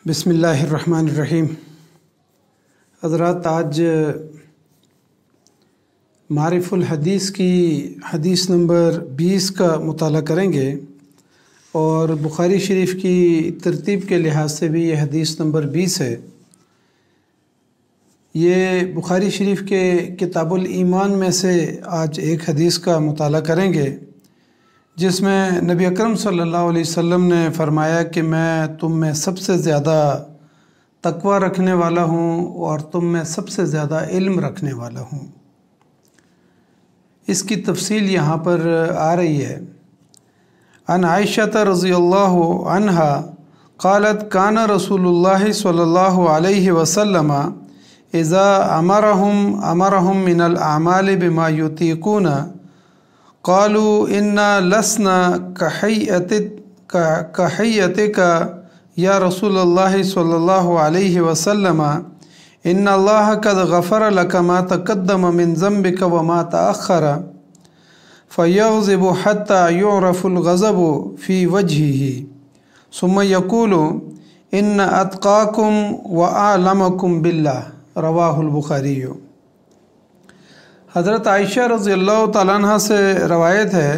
बिस्मिल्लाहिर्रहमानिर्रहीम। हज़रात, आज मारिफुल हदीस की हदीस नंबर 20 का मुताला करेंगे और बुखारी शरीफ की तरतीब के लिहाज से भी ये हदीस नंबर 20 है। ये बुखारी शरीफ के किताबुल ईमान में से आज एक हदीस का मुताला करेंगे जिसमें नबी अकरम सल्लल्लाहु अलैहि वसल्लम ने फरमाया कि मैं तुम में सबसे ज़्यादा तकवा रखने वाला हूँ और तुम में सबसे ज़्यादा इल्म रखने वाला हूँ। इसकी तफसील यहाँ पर आ रही है। अन आयशा रज़ियल्लाहु अन्हा क़ालत काना रसूलुल्लाह सल्लल्लाहु अलैहि वसल्लम इज़ा अमरहुम मिनल अमाल बिमा युतीक़ूना क़ालू इन्ना लसना कहय्यतिका या रसूलल्लाह सल्लल्लाहु अलैहि वसल्लम इन्ना अल्लाह क़द गफ़र लक मा तक़द्दम मिन ज़ंबिका व मा तअख़्ख़र फ़यग़ज़िबु हत्ता युअरफ़ुल ग़ज़बु फ़ी वजहिही सुम्मा यक़ूलु इन्ना अत्क़ाकुम व अअलमकुम बिल्लाह। रवाहुल बुखारी। हज़रत आयशा रज़ियल्लाहु ताला अन्हा से रवायत है,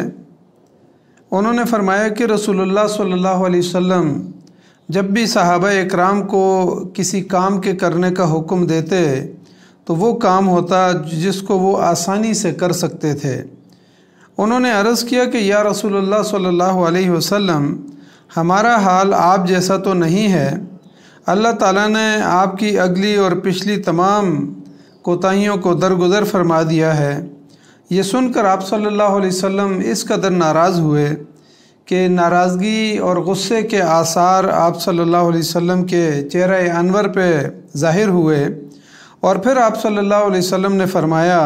उन्होंने फरमाया कि रसूलुल्लाह सल्लल्लाहु अलैहि वसल्लम जब भी सहाबा इकराम को किसी काम के करने का हुक्म देते तो वो काम होता जिसको वो आसानी से कर सकते थे। उन्होंने अर्ज़ किया कि या रसूलुल्लाह सल्लल्लाहु अलैहि वसल्लम, हमारा हाल आप जैसा तो नहीं है। अल्लाह ताला ने आपकी अगली और पिछली तमाम कोताहियों को दरगुज़र फरमा दिया है। ये सुनकर आप सल्लल्लाहु अलैहि वसल्लम इस कदर नाराज़ हुए कि नाराज़गी और गुस्से के आसार आप सल्लल्लाहु अलैहि वसल्लम के चेहरे अनवर पे ज़ाहिर हुए और फिर आप सल्लल्लाहु अलैहि वसल्लम ने फरमाया,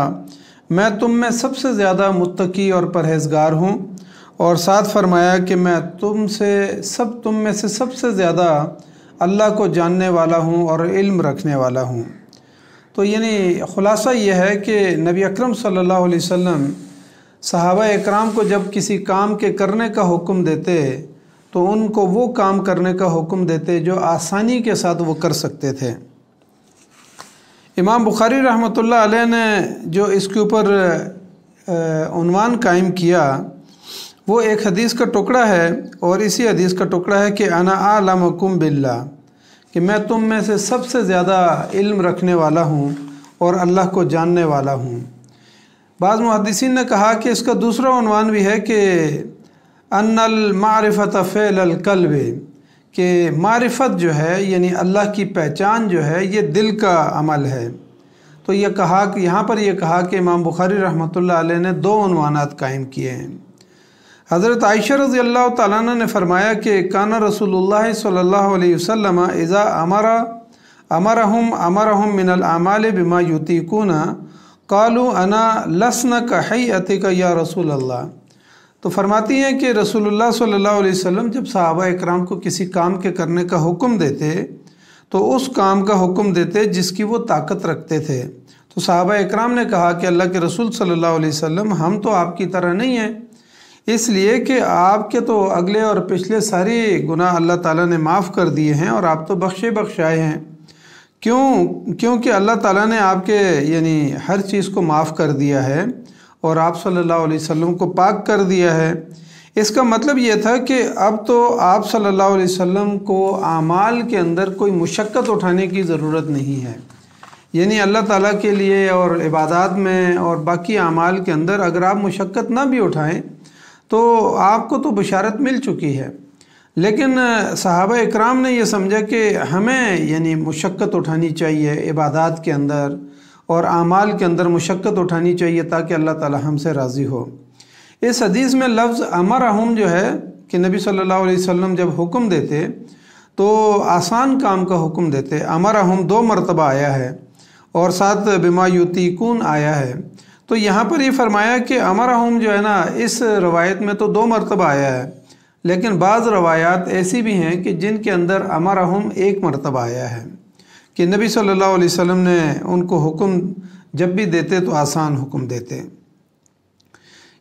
मैं तुम में सबसे ज़्यादा मुत्तकी और परहेज़गार हूँ, और साथ फरमाया कि मैं तुम में से सबसे ज़्यादा अल्लाह को जानने वाला हूँ और इल्म रखने वाला हूँ। तो यानी ख़ुलासा यह है कि नबी अकरम सल्लल्लाहु अलैहि वसल्लम सहाबा इकराम को जब किसी काम के करने का हुक्म देते तो उनको वो काम करने का हुक्म देते जो आसानी के साथ वो कर सकते थे। इमाम बुखारी रहमतुल्लाह अलैह ने जो इसके ऊपर उन्वान कायम किया वो एक हदीस का टुकड़ा है, और इसी हदीस का टुकड़ा है कि अना आलमकुम बिल्लाह, कि मैं तुम में से सबसे ज़्यादा इल्म रखने वाला हूँ और अल्लाह को जानने वाला हूँ। बाज़ मुहद्दिसीन ने कहा कि इसका दूसरा उन्वान भी है कि अन्नल मारिफत फ़ेल क़ल्ब, कि मारिफत जो है यानी अल्लाह की पहचान जो है ये दिल का अमल है। तो ये कहा कि यहाँ पर यह कहा कि इमाम बुखारी रहमतुल्लाह अलैह ने दो उन्वानात कायम किए हैं। हज़रत आयशा रज़ियल्लाहु ताला अन्हा ने फरमाया कि काना रसूलुल्लाह सल्लल्लाहु अलैहि वसल्लम इज़ा अमरहुम मिनल अमाल बिमा युतीक़ूना क़ालू अना लसना कहय्यतिका या रसूल अल्लाह। तो फरमाती हैं कि रसूलुल्लाह सल्लल्लाहु अलैहि वसल्लम जब सहाबा इकराम को किसी काम के करने का हुक्म देते तो उस काम का हुक्म देते जिसकी वो ताकत रखते थे। तो सहाबा इकराम ने कहा कि अल्लाह के रसूल सल्लल्लाहु अलैहि वसल्लम, हम तो आपकी तरह नहीं हैं, इसलिए कि आपके तो अगले और पिछले सारे गुनाह अल्लाह ताला ने माफ़ कर दिए हैं और आप तो बख्शाए हैं। क्योंकि अल्लाह ताला ने आपके यानी हर चीज़ को माफ़ कर दिया है और आप सल्लल्लाहु अलैहि वसल्लम को पाक कर दिया है। इसका मतलब ये था कि अब तो आप सल्लल्लाहु अलैहि वसल्लम को आमाल के अंदर कोई मुशक्क़त उठाने की ज़रूरत नहीं है। यानी अल्लाह ताला के लिए और इबादत में और बाकी आमाल के अंदर अगर आप मुशक्क़त ना भी उठाएं तो आपको तो बशारत मिल चुकी है। लेकिन सहाबा इकराम ने यह समझा कि हमें यानी मुशक्क़त उठानी चाहिए इबादत के अंदर और आमाल के अंदर मुशक्क़त उठानी चाहिए ताकि अल्लाह ताला हमसे राज़ी हो। इस हदीस में लफ्ज़ अमरहुम जो है कि नबी सल्लल्लाहु अलैहि वसल्लम जब हुक्म देते तो आसान काम का हुक्म देते। अमरहुम 2 मरतबा आया है और साथ बिमा युतीक़ून आया है। तो यहाँ पर ये फरमाया कि अमरहुम जो है ना, इस रवायत में तो 2 मरतबा आया है, लेकिन बाज़ रवायात ऐसी भी हैं कि जिनके अंदर अमरहुम 1 मरतबा आया है कि नबी सल्लल्लाहु अलैहि वसल्लम ने उनको हुक्म जब भी देते तो आसान हुक्म देते।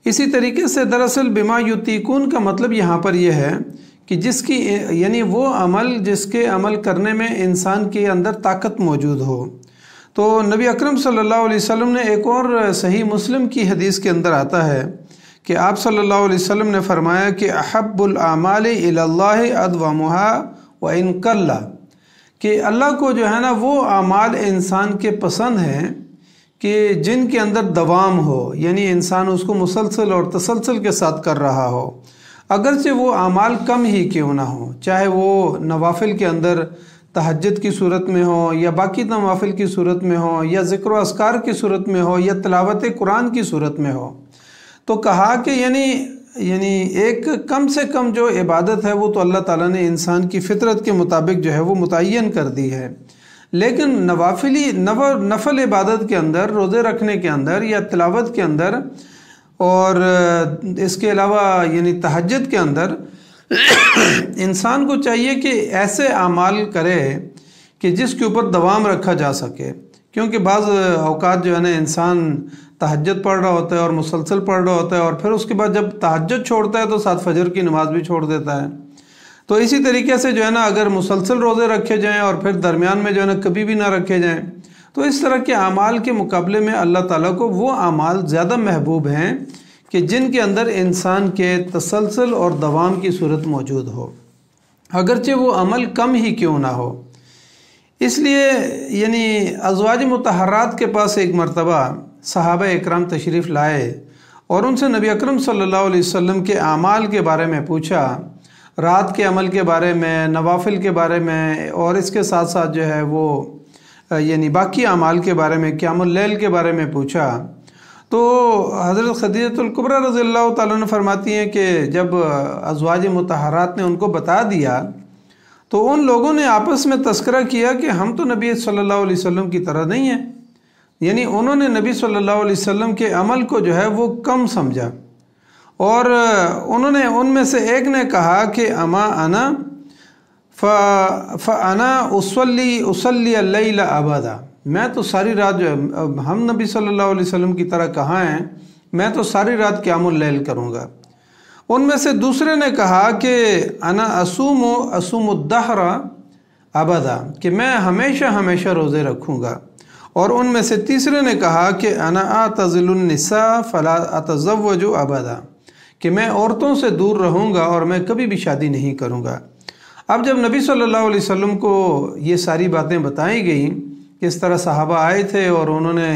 इसी तरीके से दरअसल बिमा युतीक़ून का मतलब यहाँ पर यह है کہ جس کی یعنی وہ عمل جس کے عمل کرنے میں انسان کے اندر طاقت موجود ہو۔ تو نبی اکرم صلی اللہ علیہ وسلم نے ایک اور صحیح مسلم کی حدیث کے اندر آتا ہے کہ آپ صلی اللہ علیہ وسلم نے فرمایا کہ احب الاعمال الی اللہ ادومها وان قل، کہ اللہ کو جو ہے نا وہ اعمال انسان کے پسند ہیں کہ جن کے اندر دوام ہو، یعنی انسان اس کو مسلسل اور تسلسل کے ساتھ کر رہا ہو، اگرچہ وہ اعمال کم ہی کیوں نہ ہو، چاہے وہ نوافل کے اندر تہجد کی صورت میں ہو یا باقی نوافل کی صورت میں ہو یا ذکر و اذکار کی صورت میں ہو یا تلاوت قرآن کی صورت میں ہو۔ تو کہا کہ یعنی ایک کم سے کم جو عبادت ہے وہ تو اللہ تعالیٰ نے انسان کی فطرت کے مطابق جو ہے وہ متعین کر دی ہے، لیکن نفل عبادت کے اندر، روزے رکھنے کے اندر یا تلاوت کے اندر اور اس کے علاوہ یعنی تہجد کے اندر انسان کو چاہیے کہ ایسے اعمال کرے کہ جس کے اوپر دوام رکھا جا سکے، کیونکہ بعض اوقات جو ہے نا انسان تہجد پڑھ رہا ہوتا ہے اور مسلسل پڑھ رہا ہوتا ہے، اور پھر اس کے بعد جب تہجد چھوڑتا ہے تو ساتھ فجر کی نماز بھی چھوڑ دیتا ہے۔ تو اسی طریقے سے جو ہے نا اگر مسلسل روزے رکھے جائیں اور پھر درمیان میں جو ہے نا کبھی بھی نہ رکھے جائیں، تو اس طرح کے اعمال کے مقابلے میں اللہ تعالیٰ کو وہ اعمال زیادہ محبوب ہیں کہ جن کے اندر انسان کے تسلسل اور دوام کی صورت موجود ہو، اگرچہ وہ عمل کم ہی کیوں نہ ہو۔ اس لیے یعنی ازواج مطہرات کے پاس ایک مرتبہ صحابہ اکرام تشریف لائے اور ان سے نبی اکرم صلی اللہ علیہ وسلم کے اعمال کے بارے میں پوچھا، رات کے عمل کے بارے میں، نوافل کے بارے میں، اور اس کے ساتھ ساتھ جو ہے وہ یعنی باقی اعمال کے بارے میں، قیام اللیل کے بارے میں پوچھا۔ تو حضرت خدیجۃ الکبریٰ رضی اللہ تعالیٰ عنہ فرماتی ہیں کہ جب ازواج مطہرات نے ان کو بتا دیا تو ان لوگوں نے آپس میں تذکرہ کیا کہ ہم تو نبی صلی اللہ علیہ وسلم کی طرح نہیں ہیں، یعنی انہوں نے نبی صلی اللہ علیہ وسلم کے عمل کو جو ہے وہ کم سمجھا، اور انہوں نے ان میں سے ایک نے کہا کہ اما انا فانا اصلی اللیل ابدا، میں تو ساری رات جو ہے، ہم نبی صلی اللہ علیہ وسلم کی طرح کہاں ہیں، میں تو ساری رات قیام اللیل کروں گا۔ ان میں سے دوسرے نے کہا کہ انا اصوم الدہر ابدا، کہ میں ہمیشہ روزے رکھوں گا، اور ان میں سے تیسرے نے کہا کہ انا اعتزل النساء فلا اتزوج ابدا، کہ میں عورتوں سے دور رہوں گا اور میں کبھی بھی شادی نہیں کروں گا۔ اب جب نبی صلی اللہ علیہ وسلم کو یہ ساری باتیں بتائی گئیں، کس طرح صحابہ آئے تھے اور انہوں نے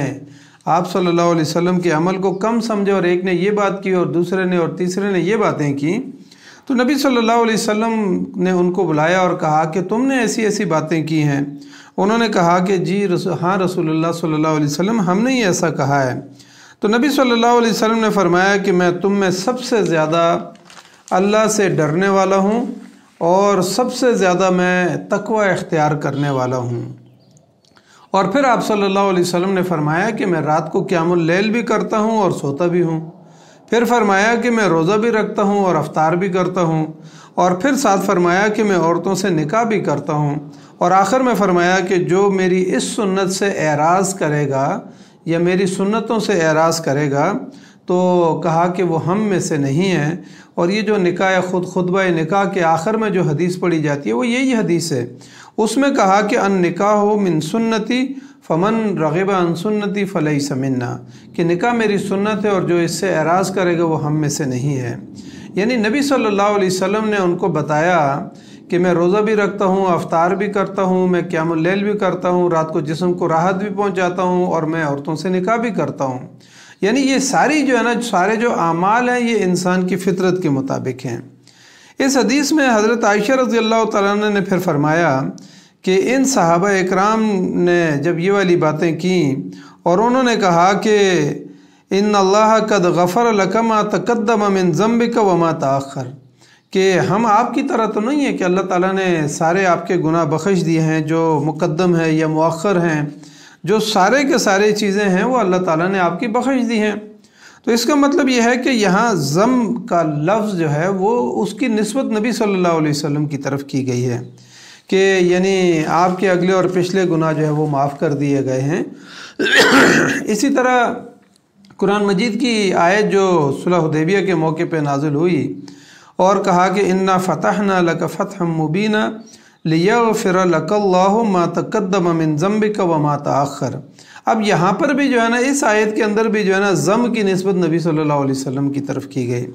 آپ صلی اللہ علیہ وسلم کے عمل کو کم سمجھے، اور ایک نے یہ بات کی اور دوسرے نے اور تیسرے نے یہ باتیں کی، تو نبی صلی اللہ علیہ وسلم نے ان کو بلایا اور کہا کہ تم نے ایسی باتیں کی ہیں۔ انہوں نے کہا کہ جی ہاں رسول اللہ صلی اللہ علیہ وسلم، ہم نے ہی ایسا کہا ہے۔ تو نبی صلی اللہ علیہ وسلم نے فرمایا کہ میں تم میں سب سے زیادہ اللہ سے ڈرنے والا ہوں اور سب سے زیادہ میں تقوی اختیار کرنے والا ہوں۔ اور پھر آپ صلی اللہ علیہ وسلم نے فرمایا کہ میں رات کو قیام اللیل بھی کرتا ہوں اور سوتا بھی ہوں۔ پھر فرمایا کہ میں روزہ بھی رکھتا ہوں اور افطار بھی کرتا ہوں، اور پھر ساتھ فرمایا کہ میں عورتوں سے نکاح بھی کرتا ہوں، اور آخر میں فرمایا کہ جو میری اس سنت سے اعراض کرے گا یا میری سنتوں سے اعراض کرے گا تو کہا کہ وہ ہم میں سے نہیں ہے۔ اور یہ جو نکاح خطبہ نکاح کے آخر میں جو حدیث پڑھی جاتی ہے وہ یہی حدیث ہے، اس میں کہا کہ ان نکاح من سنتی فمن رغب عن سنتی فلیس منا، کہ نکاح میری سنت ہے اور جو اس سے اعراض کرے گا وہ ہم میں سے نہیں ہے۔ یعنی نبی صلی اللہ علیہ وسلم نے ان کو بتایا کہ میں روزہ بھی رکھتا ہوں، افطار بھی کرتا ہوں، میں قیام اللیل بھی کرتا ہوں، رات کو جسم کو راحت بھی پہنچاتا ہوں، اور میں عورتوں سے نکاح بھی کرتا ہوں۔ یعنی یہ ساری جو ہے نا سارے جو اعمال ہیں یہ انسان کی فطرت کے مطابق ہیں۔ اس حدیث میں حضرت عائشہ رضی اللہ تعالیٰ عنہ نے پھر فرمایا کہ ان صحابہ اکرام نے جب یہ والی باتیں کیں اور انہوں نے کہا کہ ان اللہ قد غفر لک ما تقدم من ذنبک وما تاخر، کہ ہم آپ کی طرح تو نہیں ہیں کہ اللہ تعالیٰ نے سارے آپ کے گناہ بخش دیے ہیں، جو مقدم ہے یا مؤخر ہیں، جو سارے کے سارے چیزیں ہیں وہ اللہ تعالیٰ نے آپ کی بخش دی ہیں۔ تو اس کا مطلب یہ ہے کہ یہاں ذنب کا لفظ جو ہے وہ اس کی نسبت نبی صلی اللہ علیہ وسلم کی طرف کی گئی ہے، کہ یعنی آپ کے اگلے اور پچھلے گناہ جو ہے وہ معاف کر دیے گئے ہیں۔ اسی طرح قرآن مجید کی آیت جو صلح حدیبیہ کے موقع پہ نازل ہوئی، اور کہا کہ انا فتحنا لک فتحا مبینا لیغفر لک اللہ ما تقدم من ذنبک وما تأخر۔ اب یہاں پر بھی جو ہے نا اس آیت کے اندر بھی جو ہے نا ضم کی نسبت نبی صلی اللہ علیہ وسلم کی طرف کی گئی،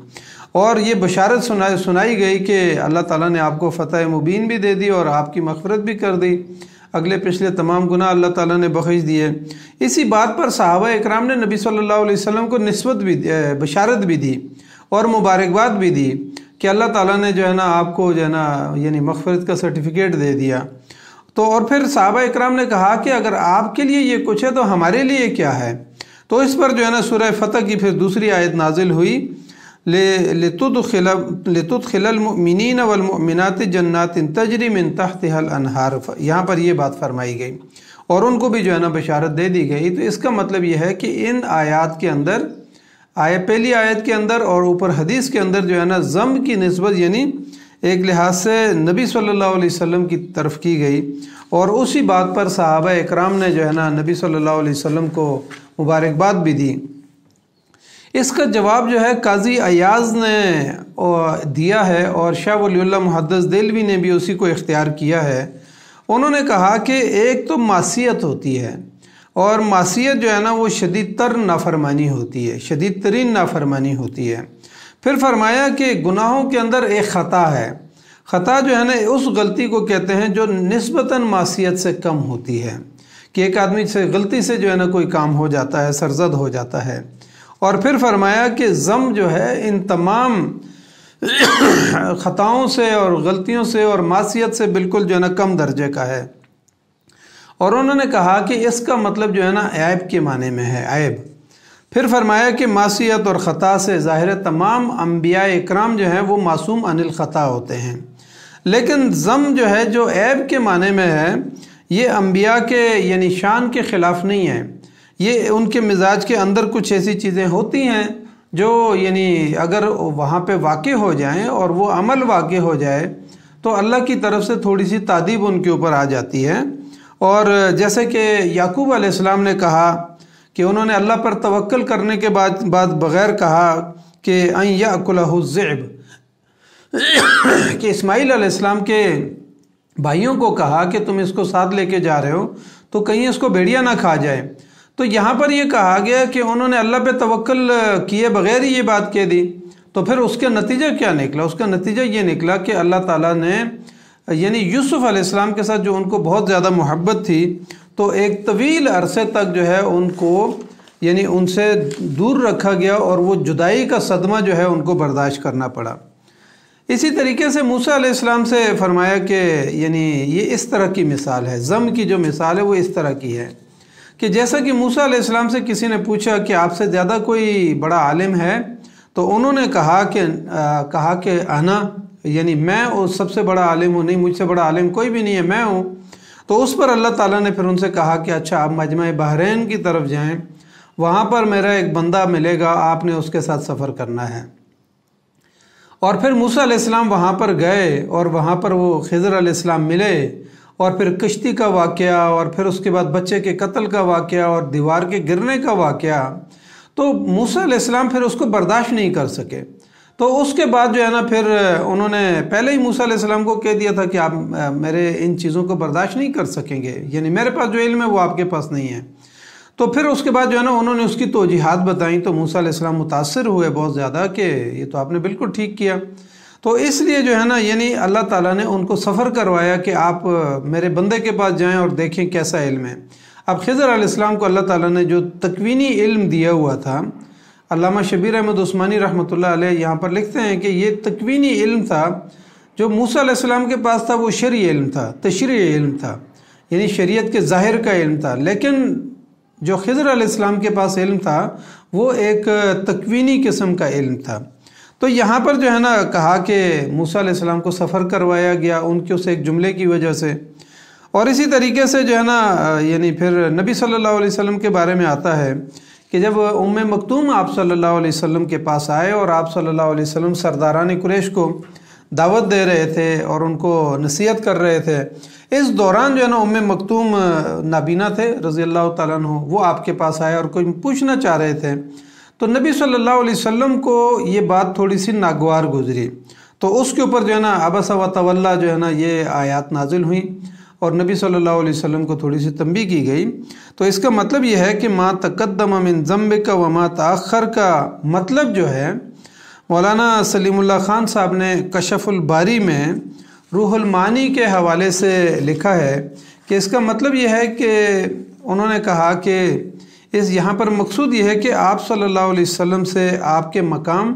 اور یہ بشارت سنائی گئی کہ اللہ تعالیٰ نے آپ کو فتح مبین بھی دے دی اور آپ کی مغفرت بھی کر دی، اگلے پچھلے تمام گناہ اللہ تعالیٰ نے بخش دیے۔ اسی بات پر صحابہ اکرام نے نبی صلی اللہ علیہ وسلم کو نسبت بھی بشارت بھی دی اور مبارکباد بھی دی کہ اللہ تعالیٰ نے جو ہے نا آپ کو جو ہے نا یعنی مغفرت کا سرٹیفکیٹ دے دیا۔ تو اور پھر صحابہ اکرام نے کہا کہ اگر آپ کے لیے یہ کچھ ہے تو ہمارے لیے کیا ہے؟ تو اس پر جو ہے نا سورہ فتح کی پھر دوسری آیت نازل ہوئی، لِتُدْخِلَ الْمُؤْمِنِينَ وَالْمُؤْمِنَاتِ جَنَّاتٍ تَجْرِي مِن تَحْتِهَا الْأَنْهَارُ، یہاں پر یہ بات فرمائی گئی اور ان کو بھی جو ہے نا بشارت دے دی گئی۔ تو اس کا مطلب یہ ہے کہ ان آیات کے اندر پہلی آیت کے اندر اور اوپر حدیث کے اندر جو ہے نا ضم کی نسبت یعنی ایک لحاظ سے نبی صلی اللہ علیہ وسلم کی طرف کی گئی، اور اسی بات پر صحابہ اکرام نے جو ہے نا نبی صلی اللہ علیہ وسلم کو مبارکباد بھی دی۔ اس کا جواب جو ہے قاضی ایاز نے دیا ہے اور شاہ ولی اللہ محدث دہلوی نے بھی اسی کو اختیار کیا ہے۔ انہوں نے کہا کہ ایک تو معصیت ہوتی ہے، اور معصیت جو ہے نا وہ شدید تر نافرمانی ہوتی ہے، شدید ترین نافرمانی ہوتی ہے۔ پھر فرمایا کہ گناہوں کے اندر ایک خطا ہے، خطا جو ہے نا اس غلطی کو کہتے ہیں جو نسبتاً معصیت سے کم ہوتی ہے، کہ ایک آدمی سے غلطی سے جو ہے نا کوئی کام ہو جاتا ہے، سرزد ہو جاتا ہے۔ اور پھر فرمایا کہ ضم جو ہے ان تمام خطاؤں سے اور غلطیوں سے اور معصیت سے بالکل جو ہے نا کم درجے کا ہے، اور انہوں نے کہا کہ اس کا مطلب جو ہے نا عیب کے معنی میں ہے، عیب۔ پھر فرمایا کہ معصیت اور خطا سے ظاہر تمام انبیاء اکرام جو ہیں وہ معصوم عن الخطا ہوتے ہیں، لیکن ضم جو ہے جو عیب کے معنی میں ہے یہ انبیاء کے یعنی شان کے خلاف نہیں ہے، یہ ان کے مزاج کے اندر کچھ ایسی چیزیں ہوتی ہیں جو یعنی اگر وہاں پہ واقع ہو جائیں اور وہ عمل واقع ہو جائے تو اللہ کی طرف سے تھوڑی سی تعدیب ان کے اوپر آ جاتی ہے۔ اور جیسے کہ یعقوب علیہ السلام نے کہا کہ انہوں نے اللہ پر توکل کرنے کے بعد بغیر کہا کہ ان یأکلہ الذئب، کہ اسماعیل علیہ السلام کے بھائیوں کو کہا کہ تم اس کو ساتھ لے کے جا رہے ہو تو کہیں اس کو بھیڑیا نہ کھا جائے۔ تو یہاں پر یہ کہا گیا کہ انہوں نے اللہ پہ توکل کیے بغیر ہی یہ بات کہہ دی، تو پھر اس کے نتیجہ کیا نکلا؟ اس کا نتیجہ یہ نکلا کہ اللہ تعالیٰ نے یعنی یوسف علیہ السلام کے ساتھ جو ان کو بہت زیادہ محبت تھی تو ایک طویل عرصے تک جو ہے ان کو یعنی ان سے دور رکھا گیا اور وہ جدائی کا صدمہ جو ہے ان کو برداشت کرنا پڑا۔ اسی طریقے سے موسیٰ علیہ السلام سے فرمایا کہ یعنی یہ اس طرح کی مثال ہے، ضم کی جو مثال ہے وہ اس طرح کی ہے کہ جیسا کہ موسیٰ علیہ السلام سے کسی نے پوچھا کہ آپ سے زیادہ کوئی بڑا عالم ہے، تو انہوں نے کہا کہ انا یعنی میں سب سے بڑا عالم ہوں، نہیں مجھ سے بڑا عالم کوئی بھی نہیں ہے، میں ہوں۔ تو اس پر اللہ تعالیٰ نے پھر ان سے کہا کہ اچھا آپ مجمع بحرین کی طرف جائیں، وہاں پر میرا ایک بندہ ملے گا، آپ نے اس کے ساتھ سفر کرنا ہے۔ اور پھر موسیٰ علیہ السلام وہاں پر گئے اور وہاں پر وہ خضر علیہ السلام ملے، اور پھر کشتی کا واقعہ، اور پھر اس کے بعد بچے کے قتل کا واقعہ اور دیوار کے گرنے کا واقعہ، تو موسیٰ علیہ السلام پھر اس کو برداشت نہیں کر سکے۔ تو اس کے بعد جو ہے نا پھر انہوں نے پہلے ہی موسیٰ علیہ السلام کو کہہ دیا تھا کہ آپ میرے ان چیزوں کو برداشت نہیں کر سکیں گے، یعنی میرے پاس جو علم ہے وہ آپ کے پاس نہیں ہے۔ تو پھر اس کے بعد جو ہے نا انہوں نے اس کی توجیحات بتائیں تو موسیٰ علیہ السلام متاثر ہوئے بہت زیادہ کہ یہ تو آپ نے بالکل ٹھیک کیا۔ تو اس لیے جو ہے نا یعنی اللہ تعالیٰ نے ان کو سفر کروایا کہ آپ میرے بندے کے پاس جائیں اور دیکھیں کیسا علم ہے۔ اب خضر علیہ السلام کو اللہ تعالیٰ نے جو تکوینی علم دیا ہوا تھا، علامہ شبیر احمد عثمانی رحمۃ اللہ علیہ یہاں پر لکھتے ہیں کہ یہ تکوینی علم تھا جو موسیٰ علیہ السلام کے پاس تھا، وہ شرعی علم تھا، تشریعی علم تھا، یعنی شریعت کے ظاہر کا علم تھا، لیکن جو خضر علیہ السلام کے پاس علم تھا وہ ایک تکوینی قسم کا علم تھا۔ تو یہاں پر جو ہے نا کہا کہ موسیٰ علیہ السلام کو سفر کروایا گیا ان کے اس ایک جملے کی وجہ سے، اور اسی طریقے سے جو ہے نا یعنی پھر نبی صلی اللہ علیہ وسلم کے بارے میں آتا ہے کہ جب ام مکتوم آپ صلی اللہ علیہ وسلم کے پاس آئے اور آپ صلی اللہ علیہ وسلم سرداران قریش کو دعوت دے رہے تھے اور ان کو نصیحت کر رہے تھے، اس دوران جو ہے نا ام مکتوم نابینا تھے رضی اللہ تعالیٰ عنہ، وہ آپ کے پاس آئے اور کوئی پوچھنا چاہ رہے تھے، تو نبی صلی اللہ علیہ وسلم کو یہ بات تھوڑی سی ناگوار گزری، तो उसके ऊपर जो है ना अबस व तवल्ला जो है ना ये आयत नाजिल हुई और नबी सल्लल्लाहु अलैहि वसल्लम को थोड़ी सी तंबीह की गई। तो इसका मतलब यह है कि मा तक़द्दम मिन ज़म्बिका व मा तअख़्ख़र का मतलब जो है मौलाना सलीमुल्लाह ख़ान साहब ने कशफ़ुल बारी में रूहुल मानी के हवाले से लिखा है कि इसका मतलब यह है कि उन्होंने कहा कि इस यहाँ पर मकसूद ये है कि आप सल्लल्लाहु अलैहि वसल्लम से आपके मकाम,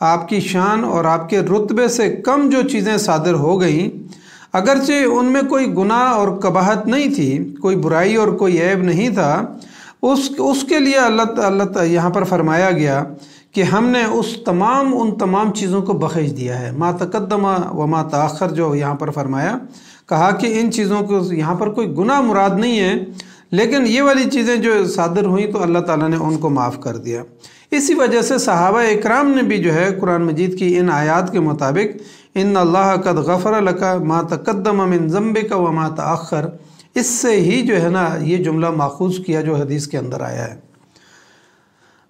आपकी शान और आपके रुतबे से कम जो चीज़ें सादिर हो गईं, अगरचे उनमें कोई गुनाह और कबाहत नहीं थी, कोई बुराई और कोई ऐब नहीं था, उसके लिए अल्लाह यहाँ पर फरमाया गया कि हमने उन तमाम चीज़ों को बख्श दिया है। मा तक़द्दम व मा तअख़्ख़र जो यहाँ पर फरमाया, कहा कि इन चीज़ों को यहाँ पर कोई गुनाह मुराद नहीं है, लेकिन ये वाली चीज़ें जो सादिर हुई तो अल्लाह ताला ने उनको माफ़ कर दिया। इसी वजह से सहाबा इकराम ने भी जो है कुरान मजीद की इन आयात के मुताबिक इन्ना अल्लाह कद गफ़र लका मा तक़द्दम मिन ज़म्बिका व मा तअख़्ख़र, इससे ही जो है ना ये जुमला माखूज़ किया जो हदीस के अंदर आया है।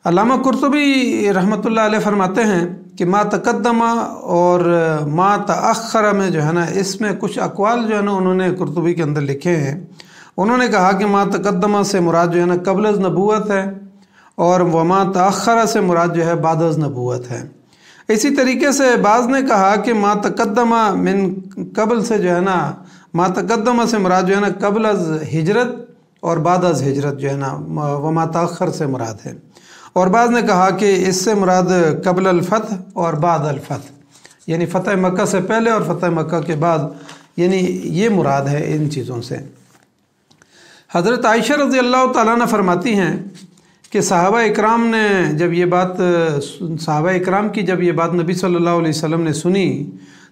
अल्लामा कुर्तुबी रहमतुल्लाह अलैह फरमाते हैं कि मा तक़द्दम और मा तअख़्ख़र में जो है ना इसमें कुछ अक़वाल जो है ना उन्होंने कुर्तुबी के अंदर लिखे हैं। उन्होंने कहा कि मा तक़द्दम से मुराद जो है ना क़ब्ल नबूवत है और वमा तअख़्ख़र से मुराद जो है बाद नबूवत है। इसी तरीके से बाज़ ने कहा कि मा तक़द्दम मिन क़ब्ल से जो है ना मा तक़द्दम से मुराद जो है ना क़ब्ल अज़ हिजरत और बाद अज़ हिजरत जो है ना वमा तअख़्ख़र से मुराद है। और बाज़ ने कहा कि इससे मुराद क़ब्ल अल-फ़त्ह और बाद अल-फ़त्ह, यानी फ़तह मक्का से पहले और फ़तह मक्का के बाद, यानी ये मुराद है इन चीज़ों से। हज़रत आयशा रज़ी अल्लाह तआला अन्हा फरमाती हैं कि सहाबा इकराम की जब ये बात नबी सल्लल्लाहु अलैहि वसल्लम ने सुनी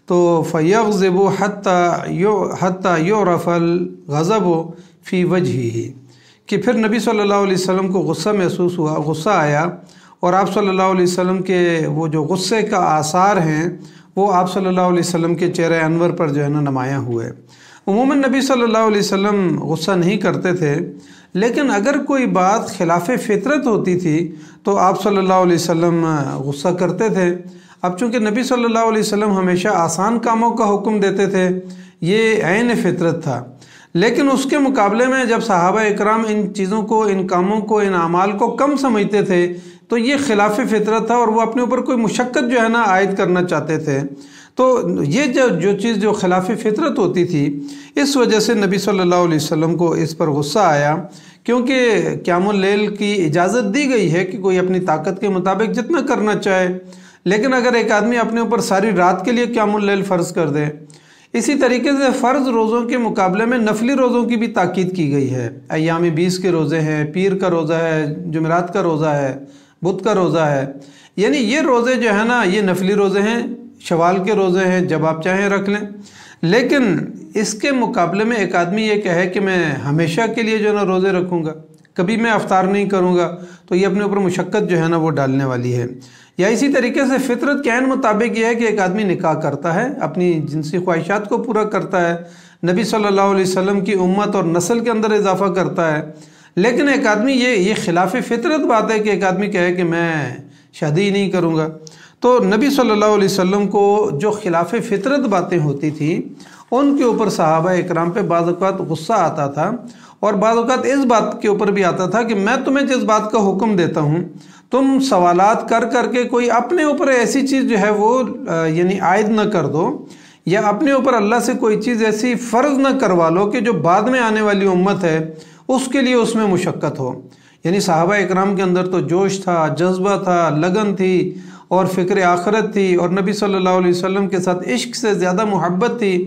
तो फ़यग़ज़िबु हत्ता युरफ़ल ग़ज़बु फ़ी वजहिही, कि फिर नबी सल्लल्लाहु अलैहि वसल्लम को गुस्सा महसूस हुआ, गुस्सा आया और आप सल्लल्लाहु अलैहि वसल्लम के वो जो गुस्से का आसार हैं वो आप सल्लल्लाहु अलैहि वसल्लम के चेहरे अनवर पर जो है ना नुमायाँ हुए। उमूमन नबी सल्लल्लाहु अलैहि वसल्लम गुस्सा नहीं करते थे, लेकिन अगर कोई बात खिलाफ फितरत होती थी तो आप सल्लल्लाहु अलैहि वसल्लम गुस्सा करते थे। अब चूँकि नबी सल्लल्लाहु अलैहि वसल्लम हमेशा आसान कामों का हुक्म देते थे, ये ऐन फितरत था, लेकिन उसके मुकाबले में जब सहाबा इकराम इन चीज़ों को, इन कामों को, इन अमाल को कम समझते थे तो ये खिलाफ फितरत था और वो अपने ऊपर कोई मुशक्क़त जो है ना आयद करना चाहते थे। तो ये जो चीज़ जो खिलाफ फितरत होती थी, इस वजह से नबी सल्लल्लाहु अलैहि वसल्लम को इस पर गुस्सा आया, क्योंकि क़यामुल लैल की इजाज़त दी गई है कि कोई अपनी ताकत के मुताबिक जितना करना चाहे, लेकिन अगर एक आदमी अपने ऊपर सारी रात के लिए क़यामुल लैल फ़र्ज़ कर दे, इसी तरीके से फ़र्ज़ रोज़ों के मुकाबले में नफली रोज़ों की भी ताकीद की गई है। अय्याम 20 के रोज़े हैं, पीर का रोज़ा है, जुमेरात का रोज़ा है, बुध का रोज़ा है, यानी ये रोज़े जो है ना ये नफली रोज़े हैं, शवाल के रोज़े हैं, जब आप चाहें रख लें। लेकिन इसके मुकाबले में एक आदमी ये कहे कि मैं हमेशा के लिए जो है ना रोज़े रखूँगा, कभी मैं अफ्तार नहीं करूँगा, तो ये अपने ऊपर मुशक्क़त जो है ना वो डालने वाली है। या इसी तरीके से फितरत के ऐन मुताबिक ये है कि एक आदमी निकाह करता है, अपनी जिनसी ख्वाहिशात को पूरा करता है, नबी सल्लल्लाहु अलैहि वसल्लम की उम्मत और नस्ल के अंदर इजाफा करता है। लेकिन एक आदमी ये खिलाफ फितरत बात है कि एक आदमी कहे कि मैं शादी ही नहीं करूँगा। तो नबी सल्लल्लाहु अलैहि वसल्लम को जो खिलाफ फितरत बातें होती थी उनके ऊपर सहाबा इकराम पे बाज़ औक़ात गुस्सा आता था और बाज़ औक़ात इस बात के ऊपर भी आता था कि मैं तुम्हें जिस बात का हुक्म देता हूँ तुम सवालात कर करके कोई अपने ऊपर ऐसी चीज़ जो है वो यानी आयद न कर दो, या अपने ऊपर अल्लाह से कोई चीज़ ऐसी फ़र्ज़ न करवा लो कि जो बाद में आने वाली उम्मत है उसके लिए उसमें मुशक्क़त हो। यानी सहाबा इकराम के अंदर तो जोश था, जज्बा था, लगन थी और फ़िक्र आखिरत थी और नबी सल्लल्लाहु अलैहि वसल्लम के साथ इश्क से ज़्यादा मोहब्बत थी।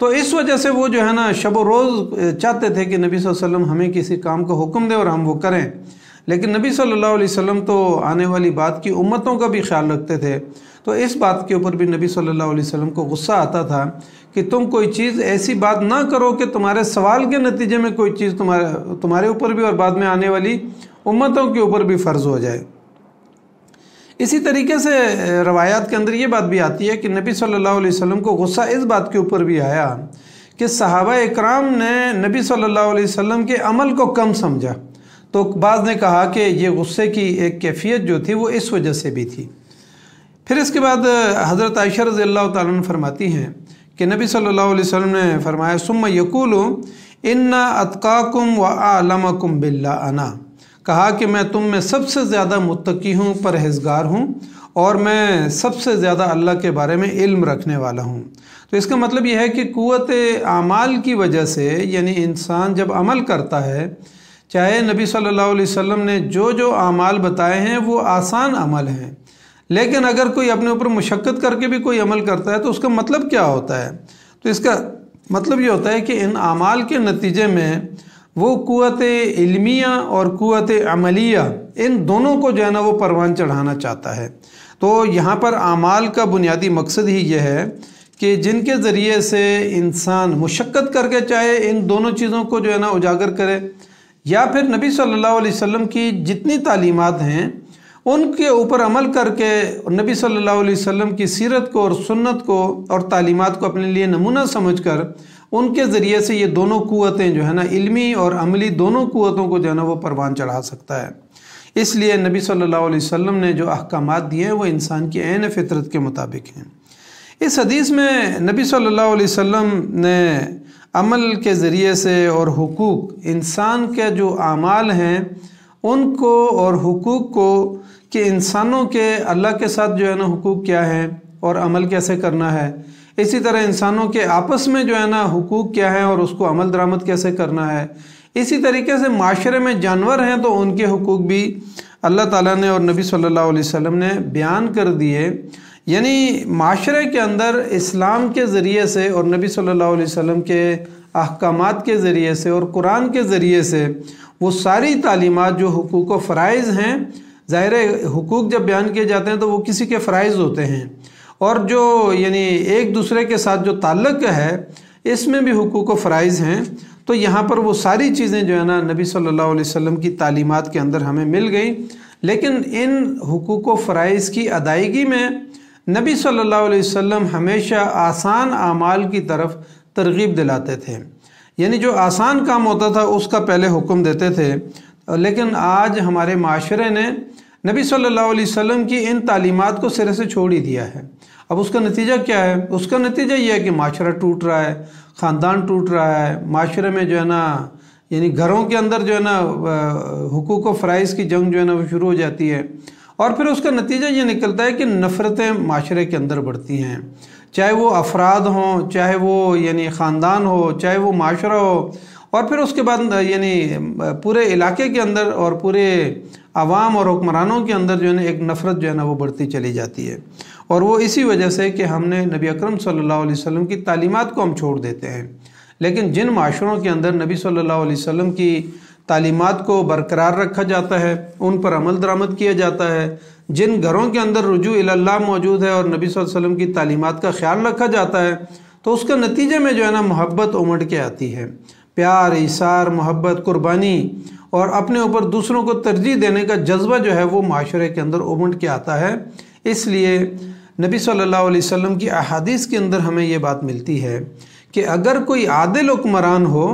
तो इस वजह से वो जो है ना शब व रोज़ चाहते थे कि नबी सल्लल्लाहु अलैहि वसल्लम हमें किसी काम का हुक्म दे और हम वो करें। लेकिन नबी सल्लल्लाहु अलैहि वसल्लम तो आने वाली बात की उम्मतों का भी ख्याल रखते थे। तो इस बात के ऊपर भी नबी सल्लल्लाहु अलैहि वसल्लम को गुस्सा आता था कि तुम कोई चीज़ ऐसी बात ना करो कि तुम्हारे सवाल के नतीजे में कोई चीज़ तुम्हारे ऊपर भी और बाद में आने वाली उम्मतों के ऊपर भी फ़र्ज़ हो जाए। इसी तरीके से रवायात के अंदर ये बात भी आती है कि नबी सल्लल्लाहु अलैहि वसल्लम को गुस्सा इस बात के ऊपर भी आया कि सहाबा इकराम ने नबी सल्लल्लाहु अलैहि वसल्लम के अमल को कम समझा। तो बाज़ ने कहा कि ये गुस्से की एक कैफियत जो थी वो इस वजह से भी थी। फिर इसके बाद हज़रत आयशा रज़ियल्लाहु ताला अन्हा फरमाती हैं कि नबी सल्लल्लाहु अलैहि वसल्लम ने फरमाया सुम्मा यक़ूलु इन्ना अत्क़ाकुम व आलमकुम बिल्लाह अना, कहा कि मैं तुम में सबसे ज़्यादा मुत्तकी हूँ, परहेज़गार हूँ और मैं सबसे ज़्यादा अल्लाह के बारे में इल्म रखने वाला हूँ। तो इसका मतलब यह है कि क़ुव्वत आमाल की वजह से, यानी इंसान जब अमल करता है, चाहे नबी सल्लल्लाहु अलैहि वसल्लम ने जो जो आमाल बताए हैं वो आसान अमल हैं, लेकिन अगर कोई अपने ऊपर मुशक्क़त करके भी कोई अमल करता है तो उसका मतलब क्या होता है? तो इसका मतलब ये होता है कि इन आमाल के नतीजे में वो क़ुव्वत इल्मिया और क़ुव्वत अमलिया, इन दोनों को जो है ना वो परवान चढ़ाना चाहता है। तो यहाँ पर आमाल का बुनियादी मकसद ही यह है कि जिनके ज़रिए से इंसान मुशक्क़त करके चाहे इन दोनों चीज़ों को जो है ना उजागर करे, या फिर नबी सल्लल्लाहु अलैहि वसल्लम की जितनी तालीमात हैं उनके ऊपर अमल करके नबी सल्लल्लाहु अलैहि वसल्लम की सीरत को और सुन्नत को और तालीमात को अपने लिए नमूना समझकर उनके ज़रिए से ये दोनों क़ुव्वतें जो है ना, इल्मी और अमली दोनों क़ुव्वतों को जो है ना वो परवान चढ़ा सकता है। इसलिए नबी सल्लल्लाहु अलैहि वसल्लम ने जो अहकामात दिए हैं वो इंसान की ऐन फ़ितरत के मुताबिक हैं। इस हदीस में नबी सल्लल्लाहु अलैहि वसल्लम ने अमल के ज़रिए से और हुकूक, इंसान के जो आमाल हैं उनको और हुकूक को, कि इंसानों के अल्लाह के साथ जो है ना हुकूक क्या है और अमल कैसे करना है, इसी तरह इंसानों के आपस में जो है ना हुकूक क्या है और उसको अमल दरामद कैसे करना है, इसी तरीके से माशरे में जानवर हैं तो उनके हुकूक भी अल्लाह ताला ने और नबी सल्लल्लाहु अलैहि वसल्लम ने बयान कर दिए। यानी माशरे के अंदर इस्लाम के ज़रिए से और नबी सल्लल्लाहु अलैहि वसल्लम के अहकामात के ज़रिए से और कुरान के ज़रिए से वो सारी तालीमात जो हुकूक व फ़राइज़ हैं, ज़ाहिर है हुकूक जब बयान किए जाते हैं तो वो किसी के फ़राइज़ होते हैं, और जो यानी एक दूसरे के साथ जो ताल्लुक़ है इसमें भी हुकूक व फ़राइज़ हैं। तो यहाँ पर वो सारी चीज़ें जो है ना नबी सल्लल्लाहु अलैहि वसल्लम की तालीमात के अंदर हमें मिल गई, लेकिन इन हुकूक व फ़राइज़ की अदायगी में नबी सल्लल्लाहु अलैहि वसल्लम हमेशा आसान आमाल की तरफ तरगीब दिलाते थे। यानी जो आसान काम होता था उसका पहले हुक्म देते थे, लेकिन आज हमारे माशरे ने नबी सल्लल्लाहु अलैहि वसल्लम की इन तालीमात को सिरे से छोड़ ही दिया है। अब उसका नतीजा क्या है? उसका नतीजा ये है कि माशरा टूट रहा है, ख़ानदान टूट रहा है, माशरे में जो है ना यानी घरों के अंदर जो है ना हुकूक व फ़राइज़ की जंग जो है ना वो शुरू हो जाती है, और फिर उसका नतीजा ये निकलता है कि नफ़रतें माशरे के अंदर बढ़ती हैं, चाहे वो अफराद हों, चाहे वो यानी ख़ानदान हो, चाहे वो माशरा हो, और फिर उसके बाद यानी पूरे इलाके के अंदर और पूरे आवाम और हुक्मरानों के अंदर जो है ना एक नफ़रत जो है ना वो बढ़ती चली जाती है। और वो इसी वजह से कि हमने नबी अकरम सल्लल्लाहु अलैहि वसल्लम की तालीमात को हम छोड़ देते हैं। लेकिन जिन माशरों के अंदर नबी सल्लल्लाहु अलैहि वसल्लम की तालीमात को बरकरार रखा जाता है, उन पर अमल दरामद किया जाता है, जिन घरों के अंदर रुजू इल्लाह मौजूद है और नबी सल्लल्लाहु अलैहि वसल्लम की तालीमात का ख्याल रखा जाता है, तो उसका नतीजे में जो है ना मोहब्बत उमड़ के आती है। प्यार, इसार, मोहब्बत, कुर्बानी और अपने ऊपर दूसरों को तरजीह देने का जज्बा जो है वो माशरे के अंदर उमड़ के आता है। इसलिए नबी सल्लल्लाहु अलैहि वसल्लम की अहादीस के अंदर हमें ये बात मिलती है कि अगर कोई आदिल हुक्मरान हो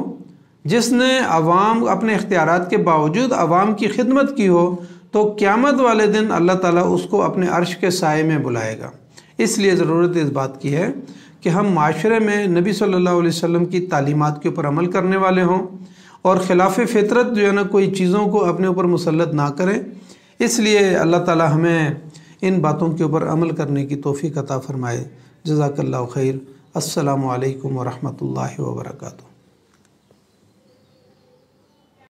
जिसने अवाम अपने इख्तियारात के बावजूद अवाम की खिदमत की हो, तो क़यामत वाले दिन अल्लाह ताला उसको अपने अर्श के साए में बुलाएगा। इसलिए ज़रूरत इस बात की है कि हम माशरे में नबी सल्लल्लाहु अलैहि वसल्लम की तालीमात के ऊपर अमल करने वाले हों और खिलाफ फितरत जो है ना कोई चीज़ों को अपने ऊपर मुसल्लत ना करें। इसलिए अल्लाह ताला हमें इन बातों के ऊपर अमल करने की तौफ़ीक़ अता फ़रमाए। जज़ाकल्लाहु खैर। अस्सलामु अलैकुम व रहमतुल्लाहि व बरकातुहू।